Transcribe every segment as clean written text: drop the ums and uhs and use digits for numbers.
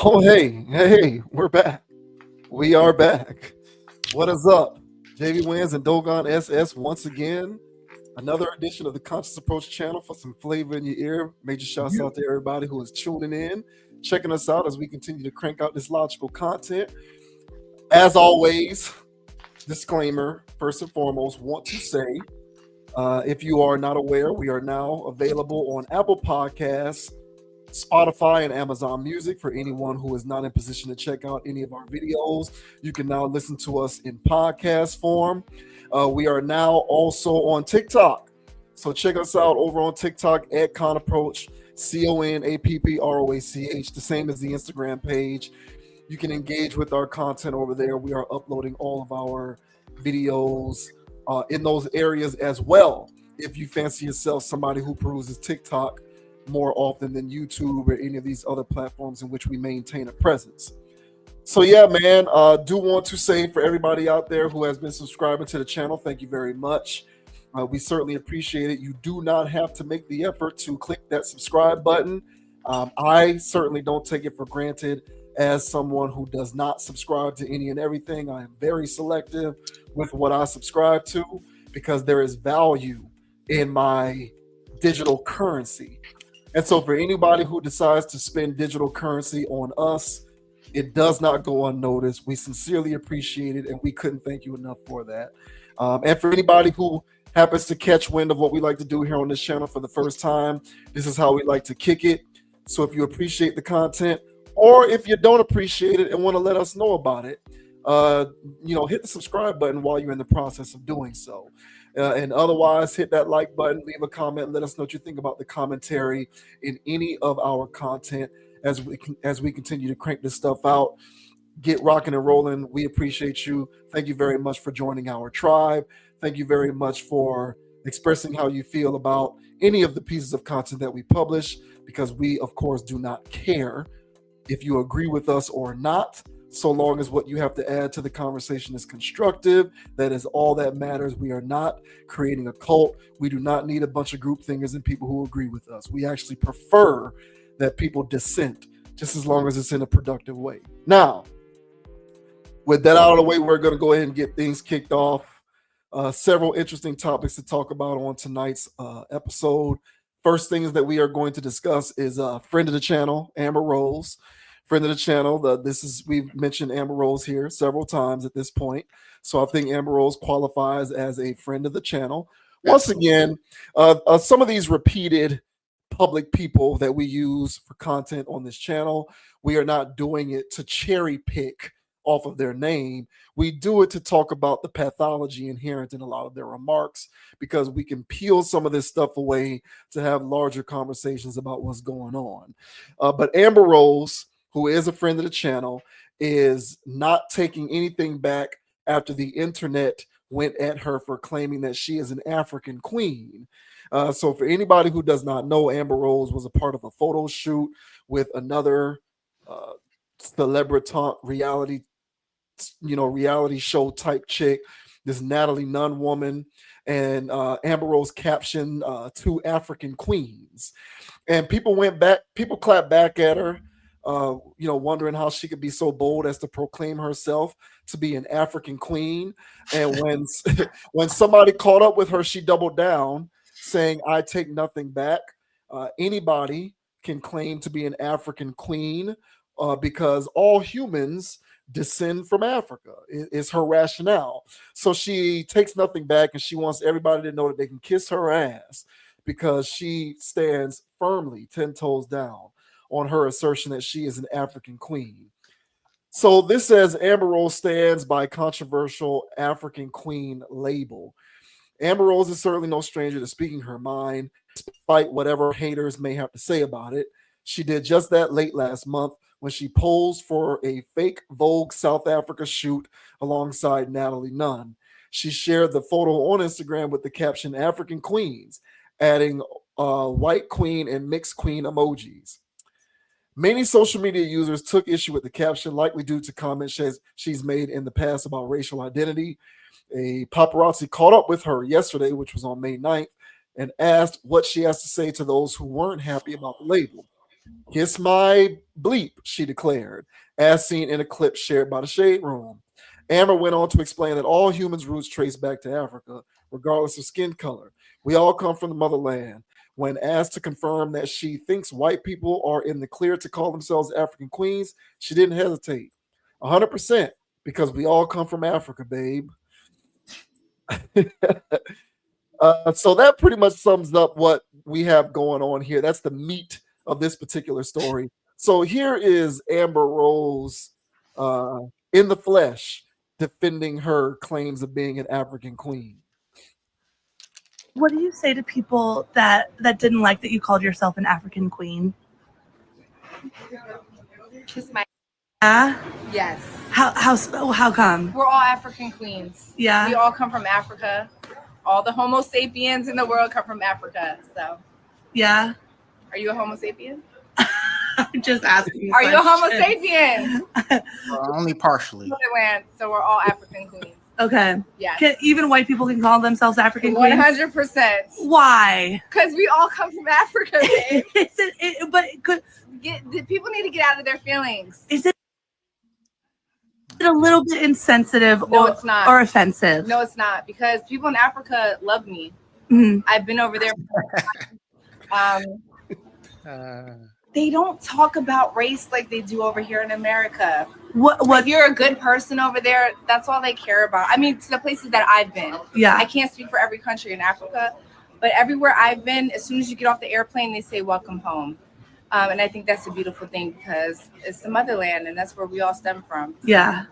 Oh, hey, we're back. We are back. What is up? JV Wins and Dogon SS once again. Another edition of the Conscious Approach channel for some flavor in your ear. Major shouts out to everybody who is tuning in, checking us out as we continue to crank out this logical content. As always, disclaimer first and foremost, want to say if you are not aware, we are now available on Apple Podcasts, Spotify, and Amazon Music. For anyone who is not in position to check out any of our videos, you can now listen to us in podcast form. We are now also on TikTok. So check us out over on TikTok at Conapproach, CONAPPROACH, the same as the Instagram page. You can engage with our content over there. We are uploading all of our videos in those areas as well. If you fancy yourself somebody who peruses TikTok more often than YouTube or any of these other platforms in which we maintain a presence. So yeah, man, do want to say for everybody out there who has been subscribing to the channel, thank you very much. We certainly appreciate it. You do not have to make the effort to click that subscribe button. I certainly don't take it for granted as someone who does not subscribe to any and everything. I am very selective with what I subscribe to because there is value in my digital currency. And so for anybody who decides to spend digital currency on us, it does not go unnoticed. We sincerely appreciate it, and we couldn't thank you enough for that. And for anybody who happens to catch wind of what we like to do here on this channel for the first time, this is how we like to kick it. So if you appreciate the content, or if you don't appreciate it and want to let us know about it, hit the subscribe button while you're in the process of doing so. And otherwise, hit that like button, leave a comment, let us know what you think about the commentary in any of our content as we continue to crank this stuff out. Get rocking and rolling. We appreciate you. Thank you very much for joining our tribe. Thank you very much for expressing how you feel about any of the pieces of content that we publish, because we, of course, do not care if you agree with us or not. So long as what you have to add to the conversation is constructive, that is all that matters. We are not creating a cult. We do not need a bunch of group thinkers and people who agree with us. We actually prefer that people dissent, just as long as it's in a productive way. Now, with that out of the way, we're going to go ahead and get things kicked off. Several interesting topics to talk about on tonight's episode. First things that we are going to discuss is a friend of the channel, Amber Rose. Friend of the channel. We've mentioned Amber Rose here several times at this point, so I think Amber Rose qualifies as a friend of the channel. Once again, some of these repeated public people that we use for content on this channel, we are not doing it to cherry pick off of their name. We do it to talk about the pathology inherent in a lot of their remarks, because we can peel some of this stuff away to have larger conversations about what's going on. But Amber Rose, who is a friend of the channel, is not taking anything back after the internet went at her for claiming that she is an African queen. So for anybody who does not know, Amber Rose was a part of a photo shoot with another celebrity reality show type chick, this Natalie Nunn woman, and Amber Rose captioned two African queens. And people clapped back at her, wondering how she could be so bold as to proclaim herself to be an African queen. And when somebody caught up with her, she doubled down, saying, "I take nothing back. Anybody can claim to be an African queen because all humans descend from Africa," is her rationale. So she takes nothing back, and she wants everybody to know that they can kiss her ass, because she stands firmly 10 toes down on her assertion that she is an African queen. So this says Amber Rose stands by controversial African queen label. Amber Rose is certainly no stranger to speaking her mind, despite whatever haters may have to say about it. She did just that late last month when she posed for a fake Vogue South Africa shoot alongside Natalie Nunn. She shared the photo on Instagram with the caption "African Queens," adding white queen and mixed queen emojis. Many social media users took issue with the caption, likely due to comments she's made in the past about racial identity. A paparazzi caught up with her yesterday, which was on May 9th, and asked what she has to say to those who weren't happy about the label. Kiss my bleep, she declared, as seen in a clip shared by the Shade Room. Amber went on to explain that all humans' roots trace back to Africa, regardless of skin color. We all come from the motherland. When asked to confirm that she thinks white people are in the clear to call themselves African queens, she didn't hesitate. 100%, because we all come from Africa, babe. So that pretty much sums up what we have going on here. That's the meat of this particular story. So here is Amber Rose uh, in the flesh defending her claims of being an African queen. What do you say to people that didn't like that you called yourself an African queen? Kiss my. Yeah. Yes. How come? We're all African queens. Yeah. We all come from Africa. All the Homo sapiens in the world come from Africa. So. Yeah. Are you a Homo sapien? I'm just asking. Are you a Homo sapien? Only partially. So we're all African queens. Okay. Yeah. Even white people can call themselves African queens? 100%. Why? Because we all come from Africa, babe. People need to get out of their feelings. Is it a little bit insensitive it's not. Or offensive? No, it's not. Because people in Africa love me. Mm-hmm. I've been over there. They don't talk about race like they do over here in America. What? If you're a good person over there, that's all they care about. I mean, to the places that I've been. Yeah. I can't speak for every country in Africa, but everywhere I've been, as soon as you get off the airplane, they say welcome home. And I think that's a beautiful thing because it's the motherland and that's where we all stem from. Yeah.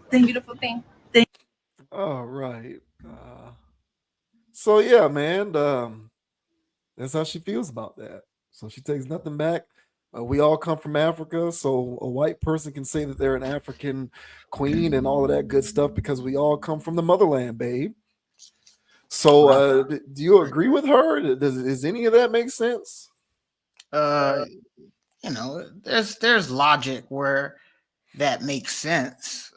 It's a beautiful thing. All right. So yeah, man, that's how she feels about that. So she takes nothing back. We all come from Africa, so a white person can say that they're an African queen and all of that good stuff because we all come from the motherland, babe. So, do you agree with her? Does any of that make sense? There's logic where that makes sense.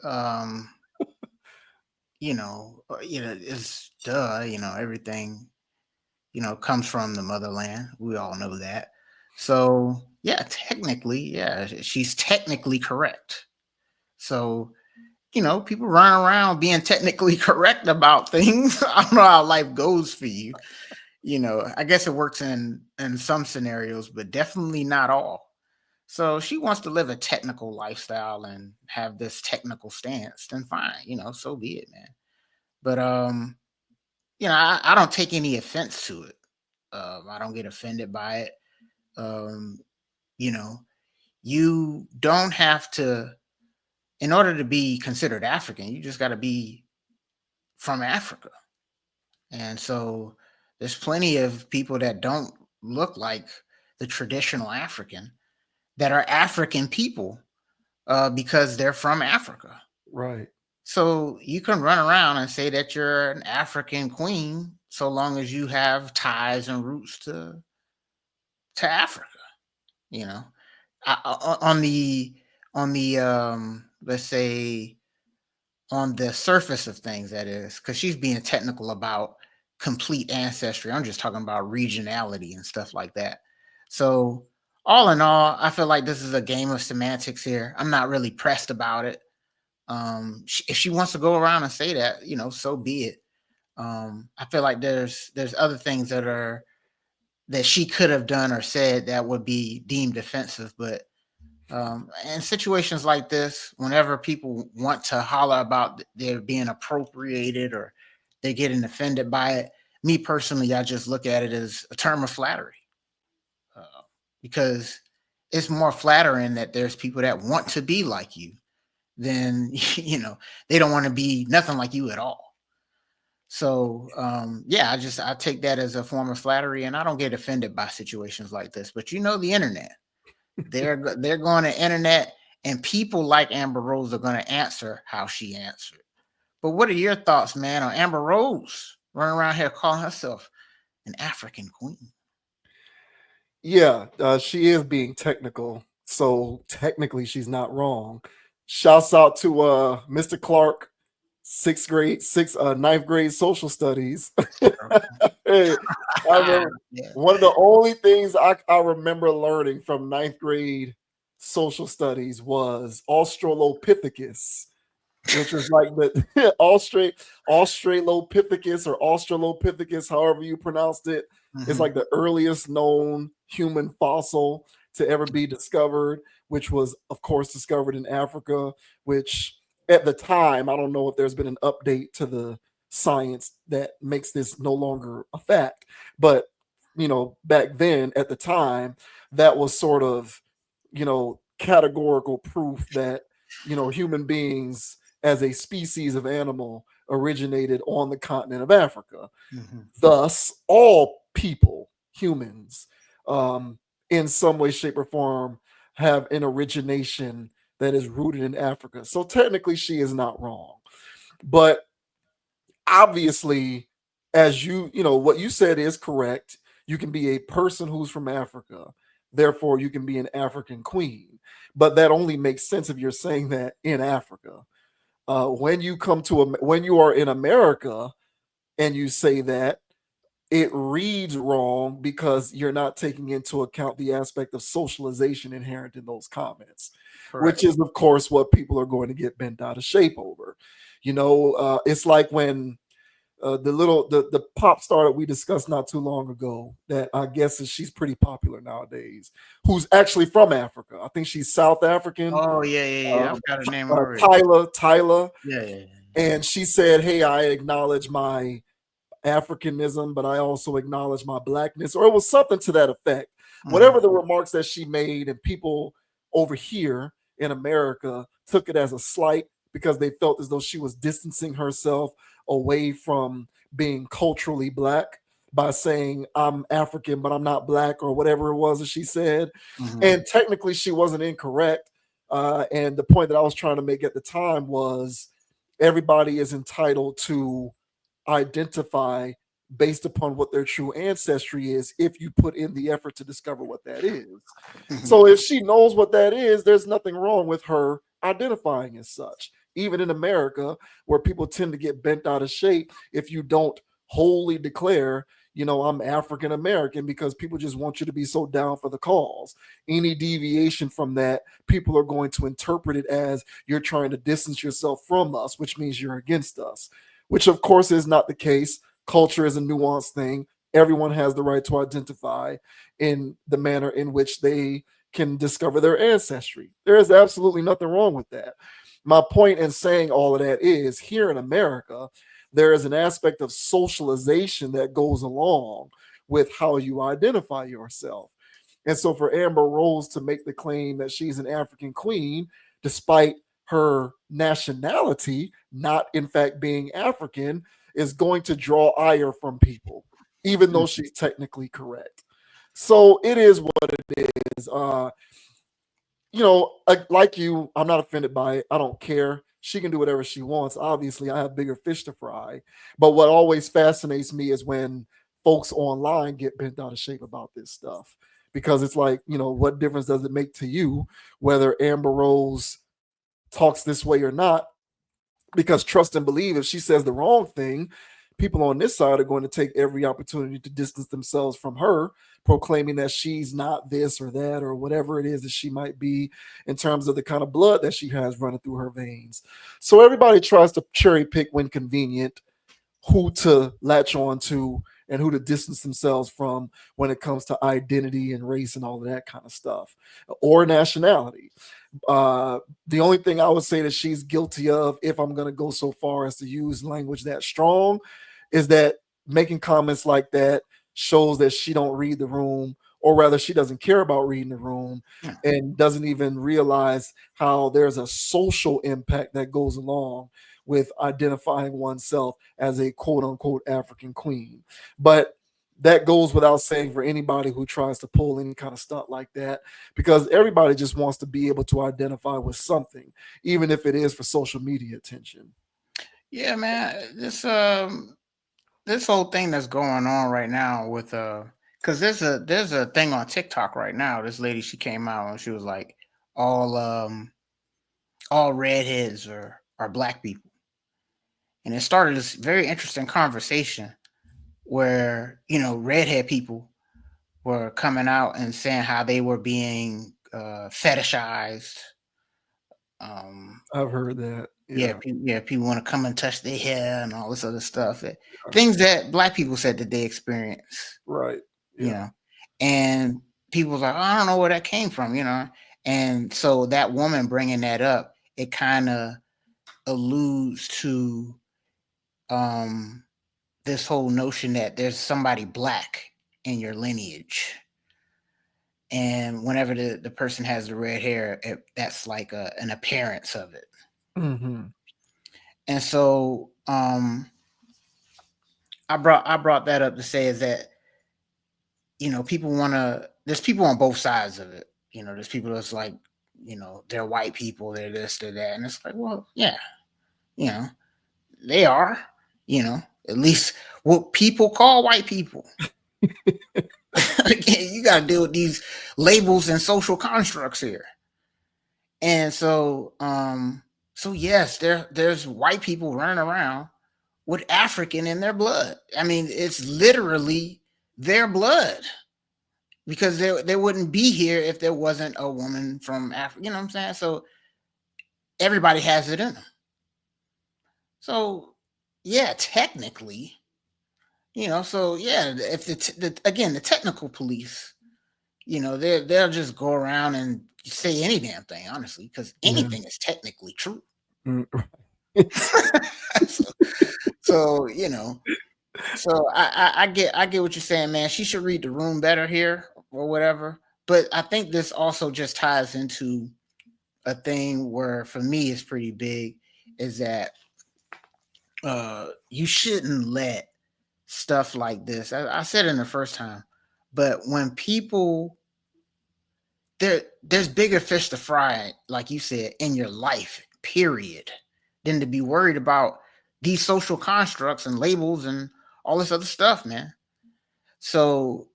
It's everything, comes from the motherland. We all know that. So yeah, technically, yeah, she's technically correct. So, people run around being technically correct about things. I don't know how life goes for you. I guess it works in some scenarios, but definitely not all. So she wants to live a technical lifestyle and have this technical stance, then fine, so be it, man. But I don't take any offense to it. I don't get offended by it. You don't have to, in order to be considered African, you just got to be from Africa. And so there's plenty of people that don't look like the traditional African that are African people because they're from Africa. Right. So you can run around and say that you're an African queen so long as you have ties and roots to Africa. On the let's say on the surface of things, that is, because she's being technical about complete ancestry. I'm just talking about regionality and stuff like that. So all in all, I feel like this is a game of semantics here. I'm not really pressed about it. If she wants to go around and say that, so be it. I feel like there's other things that she could have done or said that would be deemed offensive. But in situations like this, whenever people want to holler about they're being appropriated or they're getting offended by it, me personally, I just look at it as a term of flattery. Because it's more flattering that there's people that want to be like you than, they don't want to be nothing like you at all. So, I take that as a form of flattery, and I don't get offended by situations like this. But the internet, they're going to internet, and people like Amber Rose are going to answer how she answered. But what are your thoughts, man, on Amber Rose running around here calling herself an African queen? Yeah, she is being technical, so technically she's not wrong. Shouts out to Mr. Clark ninth grade social studies. Hey, I remember Yeah. one of the only things I remember learning from ninth grade social studies was Australopithecus, which was like the Australopithecus or Australopithecus, however you pronounced it, is Mhm. like the earliest known human fossil to ever be discovered, which was, of course, discovered in Africa, which at the time, I don't know if there's been an update to the science that makes this no longer a fact, but back then at the time, that was sort of, categorical proof that, human beings as a species of animal originated on the continent of Africa. Mhm. Thus, all people, humans, in some way, shape, or form, have an origination that is rooted in Africa. So technically, she is not wrong. But obviously, as what you said is correct. You can be a person who's from Africa. Therefore, you can be an African queen. But that only makes sense if you're saying that in Africa. When when you are in America and you say that, it reads wrong because you're not taking into account the aspect of socialization inherent in those comments, Correct. which is, of course, what people are going to get bent out of shape over. It's like when the pop star that we discussed not too long ago, that I guess she's pretty popular nowadays, who's actually from Africa. I think she's South African. Oh yeah, yeah, yeah. I forgot her name already. Tyler, Yeah, yeah, yeah. and she said, "Hey, I acknowledge my Africanism, but I also acknowledge my blackness," or it was something to that effect. Mhm. Whatever the remarks that she made, and people over here in America took it as a slight because they felt as though she was distancing herself away from being culturally black by saying, "I'm African, but I'm not black," or whatever it was that she said. Mhm. And technically, she wasn't incorrect. And the point that I was trying to make at the time was everybody is entitled to identify based upon what their true ancestry is if you put in the effort to discover what that is. Mhm. So if she knows what that is, there's nothing wrong with her identifying as such. Even in America, where people tend to get bent out of shape if you don't wholly declare, I'm African American, because people just want you to be so down for the cause. Any deviation from that, people are going to interpret it as you're trying to distance yourself from us, which means you're against us, which of course is not the case. Culture is a nuanced thing. Everyone has the right to identify in the manner in which they can discover their ancestry. There is absolutely nothing wrong with that. My point in saying all of that is, here in America, there is an aspect of socialization that goes along with how you identify yourself. And so for Amber Rose to make the claim that she's an African queen, despite her nationality not in fact being African, is going to draw ire from people, even though she's technically correct. So it is what it is. Like you, I'm not offended by it. I don't care. She can do whatever she wants. Obviously, I have bigger fish to fry. But what always fascinates me is when folks online get bent out of shape about this stuff. Because it's like, what difference does it make to you whether Amber Rose talks this way or not? Because trust and believe, if she says the wrong thing, people on this side are going to take every opportunity to distance themselves from her, proclaiming that she's not this or that or whatever it is that she might be in terms of the kind of blood that she has running through her veins. So everybody tries to cherry pick when convenient who to latch on to and who to distance themselves from when it comes to identity and race and all of that kind of stuff, or nationality. Uh, the only thing I would say that she's guilty of, if I'm going to go so far as to use language that strong, is that making comments like that shows that she don't read the room, or rather she doesn't care about reading the room, Yeah. and doesn't even realize how there's a social impact that goes along with identifying oneself as a quote unquote African queen. But that goes without saying for anybody who tries to pull any kind of stunt like that, because everybody just wants to be able to identify with something, even if it is for social media attention. Yeah, man. This whole thing that's going on right now with because there's a thing on TikTok right now. This lady, she came out and she was like, all all redheads are black people. And it started this very interesting conversation where, redhead people were coming out and saying how they were being fetishized. I've heard that. Yeah, people want to come and touch their hair and all this other stuff. Things that Black people said that they experience. Right. Yeah. And people was like, oh, I don't know where that came from, And so that woman bringing that up, it kind of alludes to this whole notion that there's somebody Black in your lineage. And whenever the person has the red hair, that's like an appearance of it. Mm-hmm. And so I brought that up to say is that, people there's people on both sides of it. There's people that's like, they're white people, they're this, they're that. And it's like, well, yeah, they are, at least what people call white people. Again, you got to deal with these labels and social constructs here. And so, yes, there's white people running around with African in their blood. I mean, it's literally their blood, because they wouldn't be here if there wasn't a woman from Africa. You know what I'm saying? So everybody has it in them. So yeah, technically, so yeah, if the technical police, they'll just go around and say any damn thing, honestly, because anything is technically true. So I get what you're saying, man. She should read the room better here or whatever. But I think this also just ties into a thing where, for me, it's pretty big, is that you shouldn't let stuff like this. I said it in the first time, but when people, there's bigger fish to fry, like you said, in your life, period, than to be worried about these social constructs and labels and all this other stuff, man. So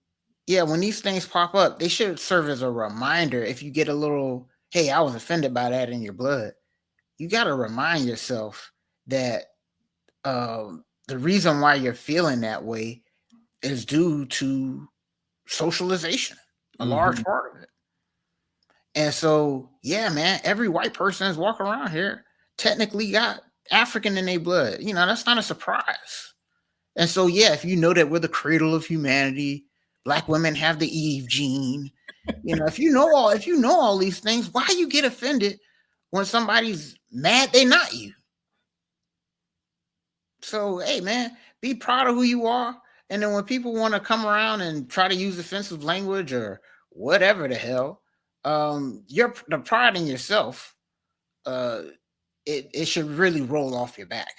yeah, when these things pop up, they should serve as a reminder. If you get a little, hey, I was offended by that in your blood, you got to remind yourself that the reason why you're feeling that way is due to socialization, a large part of it. And so, yeah, man, every white person that's walking around here technically got African in their blood. That's not a surprise. And so, yeah, if you know that we're the cradle of humanity, Black women have the Eve gene, if you know all these things, why you get offended when somebody's mad they not you? So, hey, man, be proud of who you are. And then when people want to come around and try to use offensive language or whatever the hell, the pride in yourself, it should really roll off your back.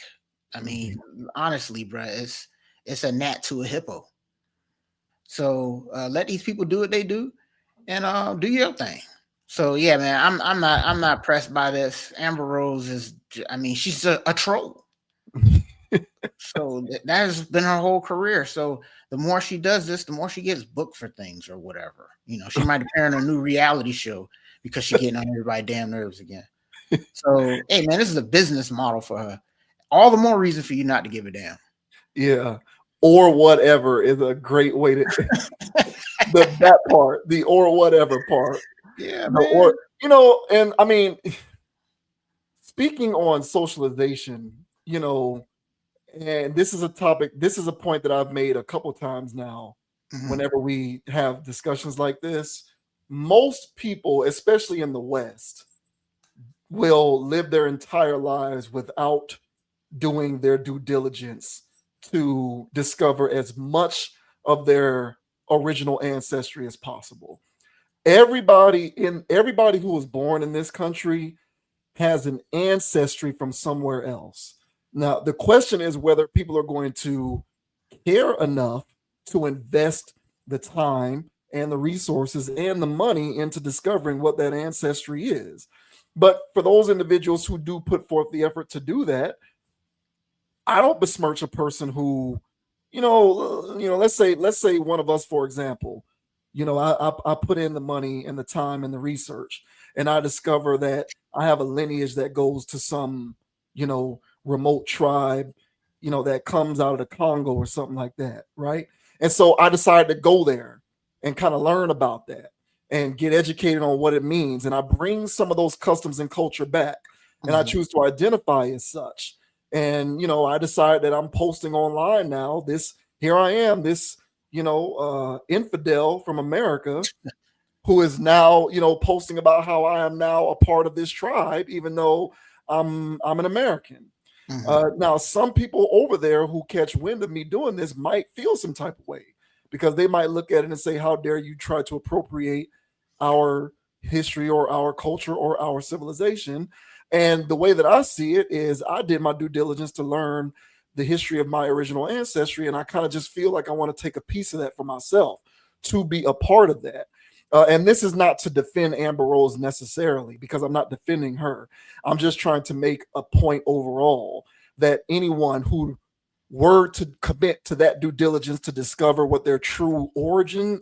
I mean, honestly, bro, it's a gnat to a hippo. So let these people do what they do, and do your thing. So yeah, man, I'm not pressed by this. Amber Rose she's a troll. So that has been her whole career. So the more she does this, the more she gets booked for things or whatever. She might appear in a new reality show because she's getting on everybody's damn nerves again. So, hey, man, this is a business model for her. All the more reason for you not to give a damn. Yeah. Or whatever is a great way to that part, the or whatever part. Yeah, man. Or and I mean, speaking on socialization, and this is a topic, this is a point that I've made a couple times now. Whenever we have discussions like this, most people, especially in the West, will live their entire lives without doing their due diligence to discover as much of their original ancestry as possible. Everybody who was born in this country has an ancestry from somewhere else. Now, the question is whether people are going to care enough to invest the time and the resources and the money into discovering what that ancestry is. But for those individuals who do put forth the effort to do that, I don't besmirch a person who, let's say one of us, for example, I put in the money and the time and the research, and I discover that I have a lineage that goes to some, remote tribe, that comes out of the Congo or something like that, right? And so I decided to go there and kind of learn about that and get educated on what it means. And I bring some of those customs and culture back, and I Mhm. choose to identify as such. And I decided that I'm posting online now. Here I am, this infidel from America who is now posting about how I am now a part of this tribe, even though I'm an American. Mhm. Now, some people over there who catch wind of me doing this might feel some type of way because they might look at it and say, "How dare you try to appropriate our history or our culture or our civilization?" And the way that I see it is, I did my due diligence to learn the history of my original ancestry, and I kind of just feel like I want to take a piece of that for myself to be a part of that. And this is not to defend Amber Rose necessarily, because I'm not defending her. I'm just trying to make a point overall that anyone who were to commit to that due diligence to discover what their true origins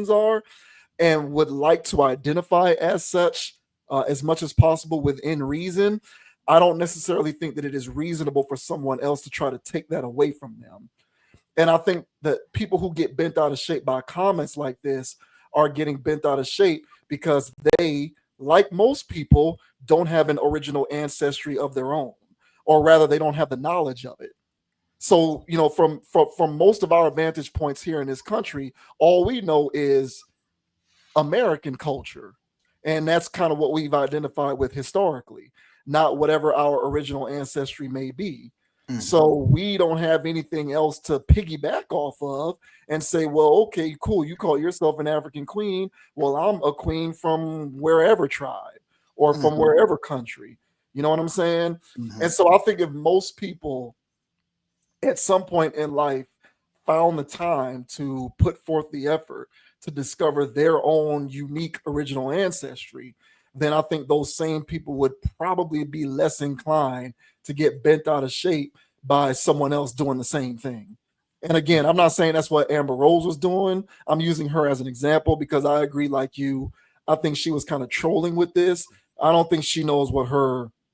are, and would like to identify as such, as much as possible within reason, I don't necessarily think that it is reasonable for someone else to try to take that away from them. And I think that people who get bent out of shape by comments like this are getting bent out of shape because they, like most people, don't have an original ancestry of their own, or rather, they don't have the knowledge of it. So, from most of our vantage points here in this country, all we know is American culture. And that's kind of what we've identified with historically, not whatever our original ancestry may be. Mhm. So we don't have anything else to piggyback off of and say, well, okay, cool. You call yourself an African queen. Well, I'm a queen from wherever tribe or from Mhm. wherever country. You know what I'm saying? And Mhm. so I think if most people at some point in life found the time to put forth the effort to discover their own unique original ancestry, then I think those same people would probably be less inclined to get bent out of shape by someone else doing the same thing. And again, I'm not saying that's what Amber Rose was doing. I'm using her as an example because I agree, like you, I think she was kind of trolling with this. I don't think she knows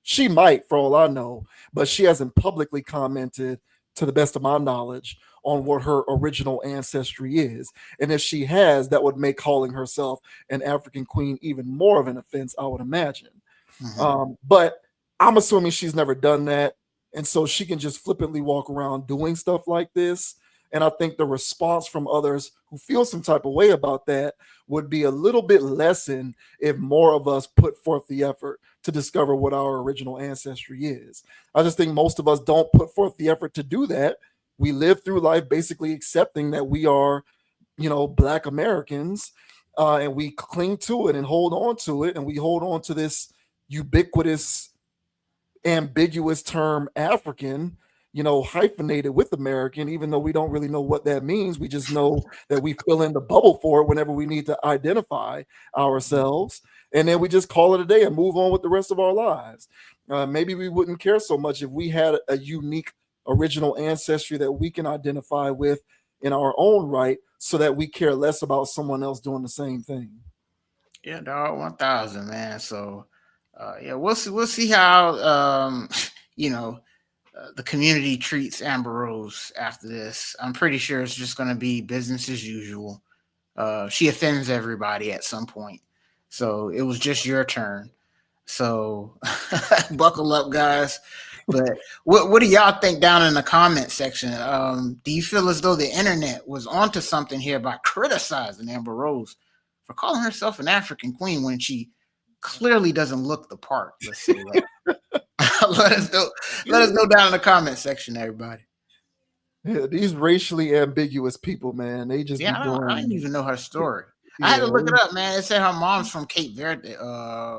she might, for all I know, but she hasn't publicly commented, to the best of my knowledge, on what her original ancestry is. And if she has, that would make calling herself an African queen even more of an offense, I would imagine. Mhm. But I'm assuming she's never done that. And so she can just flippantly walk around doing stuff like this. And I think the response from others who feel some type of way about that would be a little bit lessened if more of us put forth the effort to discover what our original ancestry is. I just think most of us don't put forth the effort to do that. We live through life basically accepting that we are, Black Americans, and we cling to it and hold on to it, and we hold on to this ubiquitous, ambiguous term African, hyphenated with American, even though we don't really know what that means. We just know that we fill in the bubble for it whenever we need to identify ourselves. And then we just call it a day and move on with the rest of our lives. Maybe we wouldn't care so much if we had a unique original ancestry that we can identify with in our own right, so that we care less about someone else doing the same thing. Yeah, dog, 1,000, man. So, yeah, we'll see. We'll see how you know the community treats Amber Rose after this. I'm pretty sure it's just going to be business as usual. She offends everybody at some point, so it was just your turn. So, buckle up, guys. But what do y'all think down in the comment section? Do you feel as though the internet was onto something here by criticizing Amber Rose for calling herself an African queen when she clearly doesn't look the part? Let's say that. let us know. Let us know down in the comment section, everybody. Yeah, these racially ambiguous people, man, they just be Yeah, I didn't doing, even know her story. I had to yeah, look it up, man. It said her mom's from Cape Verde,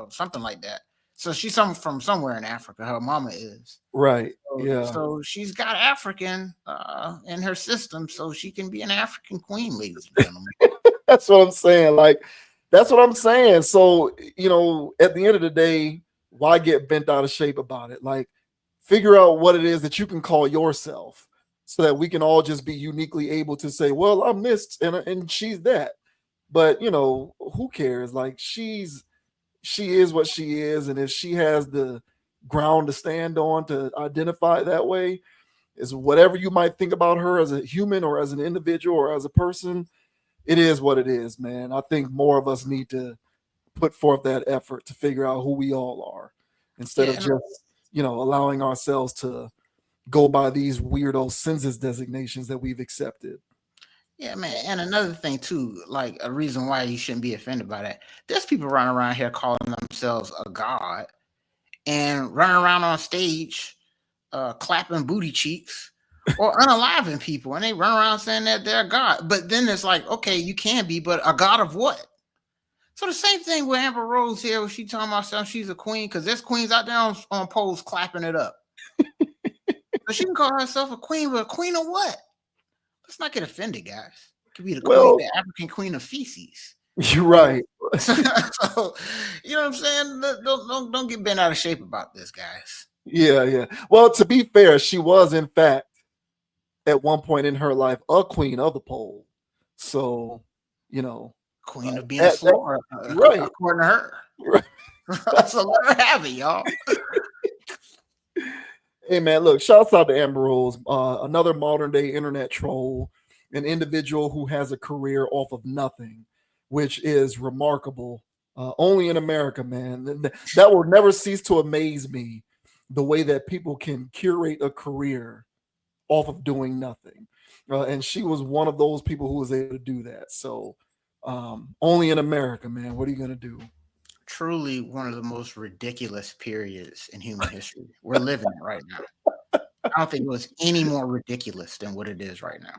something like that. So she's from somewhere in Africa. Her mama is. right, So, yeah. so she's got African in her system, so she can be an African queen, ladies and gentlemen. That's what I'm saying. Like, that's what I'm saying. So, at the end of the day, why get bent out of shape about it? Like, figure out what it is that you can call yourself so that we can all just be uniquely able to say, well, I'm this and she's that. But, who cares? Like, she is what she is. And if she has the ground to stand on to identify that way. Is whatever you might think about her as a human or as an individual or as a person, it is what it is, man. I think more of us need to put forth that effort to figure out who we all are instead Yeah, of just, allowing ourselves to go by these weirdo census designations that we've accepted. yeah, man. And another thing too, like a reason why you shouldn't be offended by that. There's people running around here calling themselves a god and running around on stage, clapping booty cheeks or unaliving people, and they run around saying that they're a god. But then it's like, okay, you can be, but a god of what? So the same thing with Amber Rose here, when she talking about something, she's a queen, because there's queens out there on poles clapping it up. So she can call herself a queen, but a queen of what? Let's not get offended, guys. It could be the queen, Well, the African queen of feces. you're right. So, you know what I'm saying? Don't get bent out of shape about this, guys. Yeah. Well, to be fair, she was in fact at one point in her life a queen of the pole. So, Queen of being that, slower, right. according to her. Right. So let her have it, y'all. Hey man, look, shouts out to Amber Rose, another modern day internet troll, an individual who has a career off of nothing, which is remarkable. Only in America, man. That will never cease to amaze me, the way that people can curate a career off of doing nothing. And she was one of those people who was able to do that. So only in America, man. What are you gonna do? Truly one of the most ridiculous periods in human history. We're living it right now. I don't think it was any more ridiculous than what it is right now.